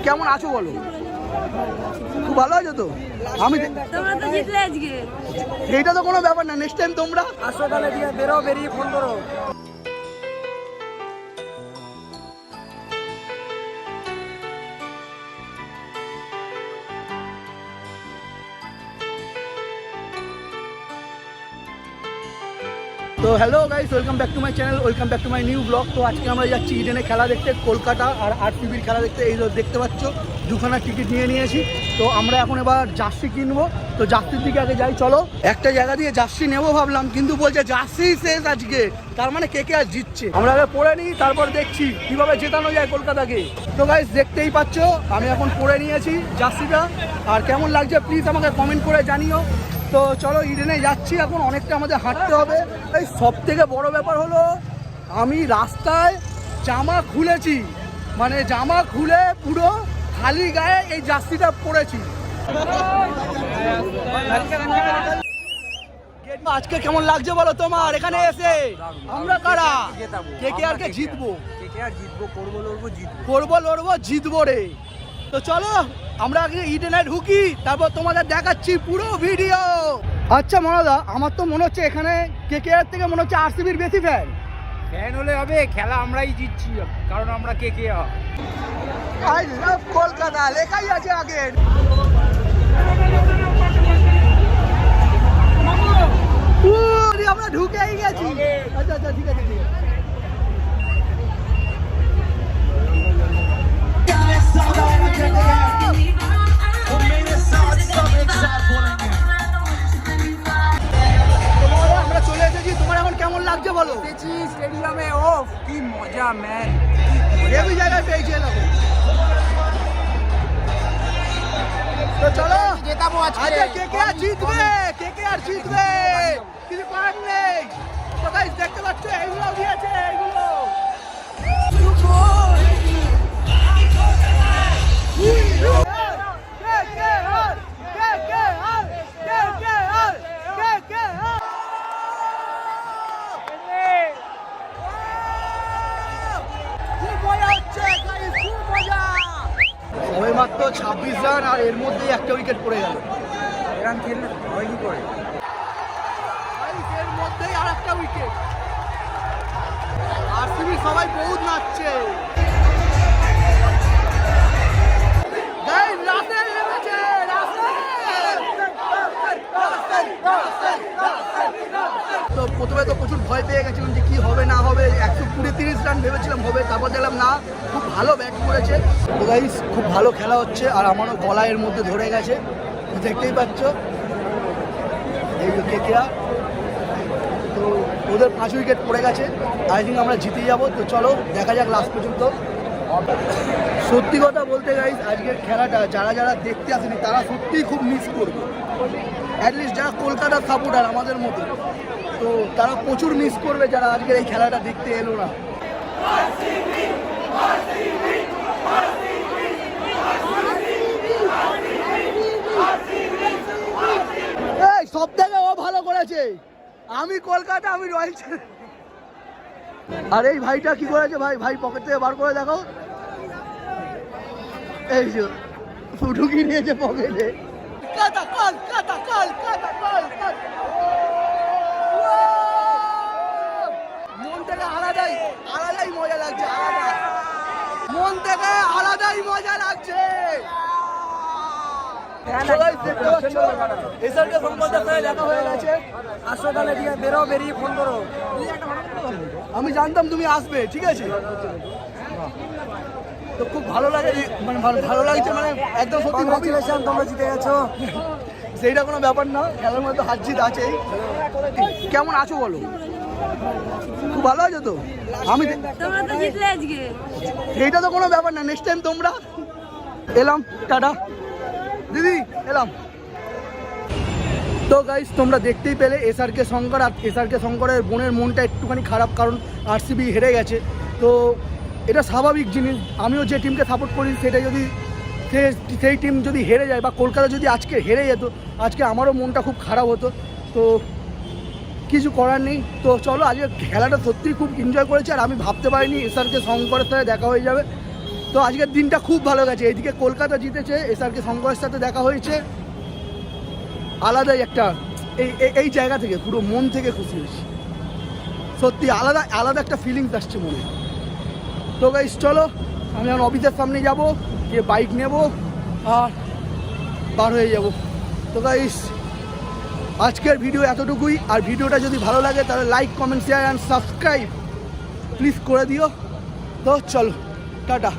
কেমন আছো বলো? খুব ভালো আছো তো? আমি এইটা তো কোনো ব্যাপার না, নেক্সট টাইম তোমরা আসো তাহলে বেরিয়ে ফোন করো। তো hello guys, welcome back to my channel, welcome back to my new blog. তো আজকে আমরা যাচ্ছি ইডেনে খেলা দেখতে, কলকাতা আর আরসিবির খেলা দেখতে। এই দেখতে পাচ্ছ দুখানা টিকিট নিয়েছি। তো আমরা এখন এবার জার্সি কিনবো, তো জার্সির দিকে আগে যাই চলো। একটা জায়গা দিয়ে জার্সি নেবো ভাবলাম, কিন্তু বলছে জার্সি শেষ আজকে, তার মানে কে আর জিতছে। আমরা আগে পরে নিই, তারপর দেখছি কিভাবে জেতানো যায় কলকাতাকে। তো গাইস দেখতেই পাচ্ছ আমি এখন পরে নিয়েছি জার্সিটা, আর কেমন লাগছে প্লিজ আমাকে কমেন্ট করে জানিও। তো চলো ইডেনে যাচ্ছি, এখন অনেকটা আমাদের হাঁটতে হবে। এই সব থেকে বড় ব্যাপার হলো আমি রাস্তায় জামা খুলেছি, মানে জামা খুলে পুরো খালি গায়ে এই জার্সিটা পরেছি। আজকে কেমন লাগছে বলো তোমার এখানে এসে? আমরা কারা কেকেআরকে জিতবো, করবো লড়বো জিতবো রে। তো চলো আমরা আগে ইডেনে ঢুকি, তারপর তোমাদের দেখাচ্ছি পুরো ভিডিও। আচ্ছা মনাদা, আমার তো মনে হচ্ছে এখানে কেকেআর থেকে মনে হচ্ছে আরসিবির বেশি ফ্যান হলে হবে, খেলা আমরাই জিতছি কারণ আমরা কেকেআর। আই লাভ কলকাতা লেখাই আছে আগে। আমরা ঢুকেই গেছি। আচ্ছা আচ্ছা ঠিক আছে ঠিক আছে। আমরা চলে এসেছি, তোমার এখন কেমন লাগছে বলো? স্টেডিয়ামে ও কি মজা ম্যান, এই জায়গায় পেয়েছি এরকম। তো চলো জেতাবো আজকে। কেকেআর জিতবে, কেকেআর জিতবে, কিছু করার নেই। তো গাইস দেখতে পাচ্ছ এইগুলো দিয়েছে, এইগুলো সবে মাত্র 26 রান, আর এর মধ্যেই একটা উইকেট পড়ে গেল। এরকম খেললে হয় কি করে? এর মধ্যেই আর একটা উইকেট। আরসিবি সবাই বহুত নাচছে। তো প্রথমে তো প্রচুর ভয় পেয়ে গেছিলাম যে কি হবে না হবে, 120-30 রান ভেবেছিলাম হবে, তারপর দেখলাম না, খুব ভালো ব্যাট করেছে। তো গাইস খুব ভালো খেলা হচ্ছে, আর আমারও গলা এর মধ্যে ধরে গেছে, দেখতেই পাচ্ছ। এই যে কেকেআর, তো ওদের 5 উইকেট পড়ে গেছে, আই থিঙ্ক আমরা জিতে যাবো। তো চলো দেখা যাক লাস্ট পর্যন্ত। সত্যি কথা বলতে গাইস আজকের খেলাটা যারা যারা দেখতে আসেনি তারা সত্যিই খুব মিস করবে, অ্যাটলিস্ট যারা কলকাতার সাপোর্টার আমাদের মতো, তো তারা প্রচুর মিস করবে যারা আজকের এই খেলাটা দেখতে এলো না। এই সব থেকে ও ভালো করেছে, আমি কলকাতা, আমি রয়্যাল চ্যালেঞ্জার্স। আর এই ভাইটা কি করেছে ভাই, ভাই পকেট থেকে বার করে দেখো, এই যে ঢুকিয়ে নিয়েছে পকেটে। মন থেকে আলাদাই আলাদাই মজা লাগছে, মন থেকে আলাদাই মজা লাগছে। বেরিয়ে ফোন করো। আমি জানতাম তুমি আসবে, ঠিক আছে। তো খুব ভালো লাগে, মানে ভালো লাগছে, মানে একদম সত্যি কংগ্রাচুলেশন, তোমরা জিতে গেছো। সেইটা কোনো ব্যাপার না, খেলার মধ্যে হার জিত আছেই। কেমন আছো বলো? খুব ভালো আছো তো? আমি সেইটা তো কোনো ব্যাপার না, নেক্সট টাইম তোমরা। এলাম, টাটা দিদি, এলাম। তো গাইস তোমরা দেখতেই পেলে এসআরকে শঙ্কর, আর এসআরকে শঙ্করের বোনের মনটা একটুখানি খারাপ, কারণ আরসিবি হেরে গেছে। তো এটা স্বাভাবিক জিনিস, আমিও যে টিমকে সাপোর্ট করি সেটা যদি সেই টিম যদি হেরে যায়, বা কলকাতা যদি আজকে হেরে যেত, আজকে আমারও মনটা খুব খারাপ হতো। তো কিছু করার নেই। তো চলো, আজকে খেলাটা সত্যিই খুব এনজয় করেছি, আর আমি ভাবতে পারিনি এসআরকে শঙ্করের সাথে দেখা হয়ে যাবে। তো আজকের দিনটা খুব ভালো গেছে। এইদিকে কলকাতা জিতেছে, এসআরকে শঙ্করের সাথে দেখা হয়েছে, আলাদাই একটা এই জায়গা থেকে পুরো মন থেকে খুশি হয়েছি। সত্যি আলাদা আলাদা একটা ফিলিংস আসছে মনে। তো গাইস চলো, আমি এখন অফিসের সামনে যাব, গিয়ে বাইক নেব আর বার হয়ে যাব। তো গাইস আজকের ভিডিও এতটুকুই। আর ভিডিওটা যদি ভালো লাগে তাহলে like, comment, share and subscribe please করে দিও। তো চলো, টাটা।